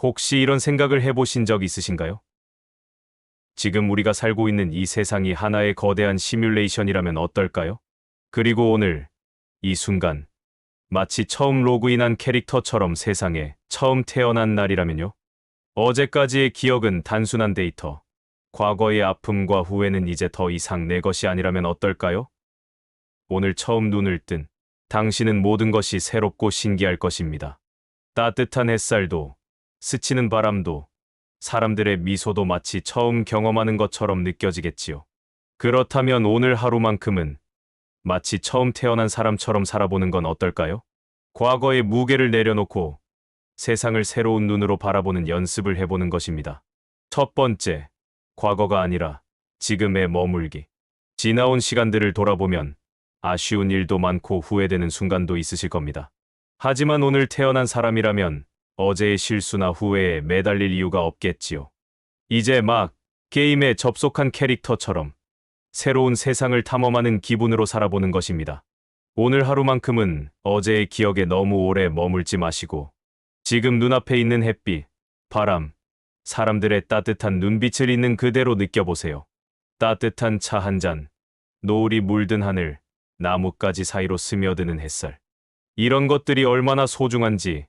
혹시 이런 생각을 해보신 적 있으신가요? 지금 우리가 살고 있는 이 세상이 하나의 거대한 시뮬레이션이라면 어떨까요? 그리고 오늘, 이 순간, 마치 처음 로그인한 캐릭터처럼 세상에 처음 태어난 날이라면요? 어제까지의 기억은 단순한 데이터, 과거의 아픔과 후회는 이제 더 이상 내 것이 아니라면 어떨까요? 오늘 처음 눈을 뜬 당신은 모든 것이 새롭고 신기할 것입니다. 따뜻한 햇살도, 스치는 바람도, 사람들의 미소도 마치 처음 경험하는 것처럼 느껴지겠지요. 그렇다면 오늘 하루만큼은 마치 처음 태어난 사람처럼 살아보는 건 어떨까요? 과거의 무게를 내려놓고 세상을 새로운 눈으로 바라보는 연습을 해보는 것입니다. 첫 번째, 과거가 아니라 지금에 머물기. 지나온 시간들을 돌아보면 아쉬운 일도 많고 후회되는 순간도 있으실 겁니다. 하지만 오늘 태어난 사람이라면 어제의 실수나 후회에 매달릴 이유가 없겠지요. 이제 막 게임에 접속한 캐릭터처럼 새로운 세상을 탐험하는 기분으로 살아보는 것입니다. 오늘 하루만큼은 어제의 기억에 너무 오래 머물지 마시고 지금 눈앞에 있는 햇빛, 바람, 사람들의 따뜻한 눈빛을 있는 그대로 느껴보세요. 따뜻한 차 한 잔, 노을이 물든 하늘, 나뭇가지 사이로 스며드는 햇살. 이런 것들이 얼마나 소중한지,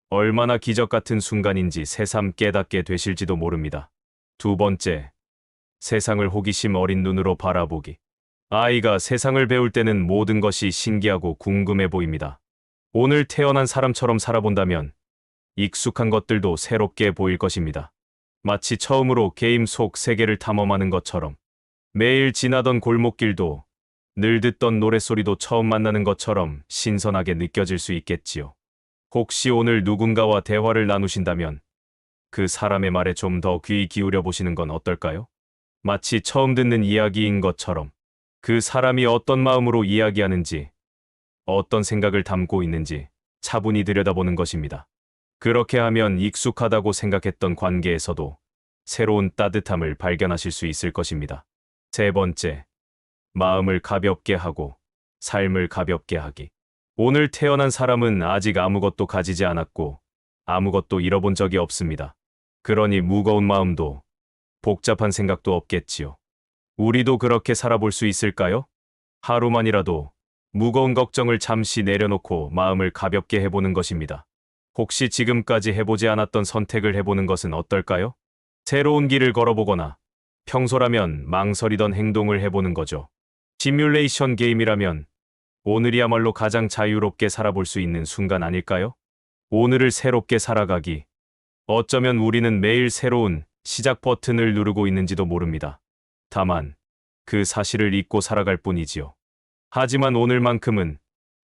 얼마나 기적 같은 순간인지 새삼 깨닫게 되실지도 모릅니다. 두 번째, 세상을 호기심 어린 눈으로 바라보기. 아이가 세상을 배울 때는 모든 것이 신기하고 궁금해 보입니다. 오늘 태어난 사람처럼 살아본다면 익숙한 것들도 새롭게 보일 것입니다. 마치 처음으로 게임 속 세계를 탐험하는 것처럼 매일 지나던 골목길도 늘 듣던 노랫소리도 처음 만나는 것처럼 신선하게 느껴질 수 있겠지요. 혹시 오늘 누군가와 대화를 나누신다면 그 사람의 말에 좀 더 귀 기울여 보시는 건 어떨까요? 마치 처음 듣는 이야기인 것처럼 그 사람이 어떤 마음으로 이야기하는지, 어떤 생각을 담고 있는지 차분히 들여다보는 것입니다. 그렇게 하면 익숙하다고 생각했던 관계에서도 새로운 따뜻함을 발견하실 수 있을 것입니다. 세 번째, 마음을 가볍게 하고 삶을 가볍게 하기. 오늘 태어난 사람은 아직 아무것도 가지지 않았고 아무것도 잃어본 적이 없습니다. 그러니 무거운 마음도 복잡한 생각도 없겠지요. 우리도 그렇게 살아볼 수 있을까요? 하루만이라도 무거운 걱정을 잠시 내려놓고 마음을 가볍게 해보는 것입니다. 혹시 지금까지 해보지 않았던 선택을 해보는 것은 어떨까요? 새로운 길을 걸어보거나 평소라면 망설이던 행동을 해보는 거죠. 시뮬레이션 게임이라면 오늘이야말로 가장 자유롭게 살아볼 수 있는 순간 아닐까요? 오늘을 새롭게 살아가기. 어쩌면 우리는 매일 새로운 시작 버튼을 누르고 있는지도 모릅니다. 다만 그 사실을 잊고 살아갈 뿐이지요. 하지만 오늘만큼은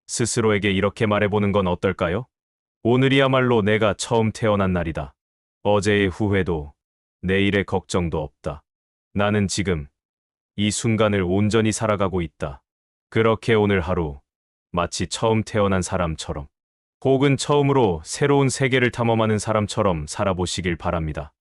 스스로에게 이렇게 말해보는 건 어떨까요? 오늘이야말로 내가 처음 태어난 날이다. 어제의 후회도 내일의 걱정도 없다. 나는 지금 이 순간을 온전히 살아가고 있다. 그렇게 오늘 하루 마치 처음 태어난 사람처럼 혹은 처음으로 새로운 세계를 탐험하는 사람처럼 살아보시길 바랍니다.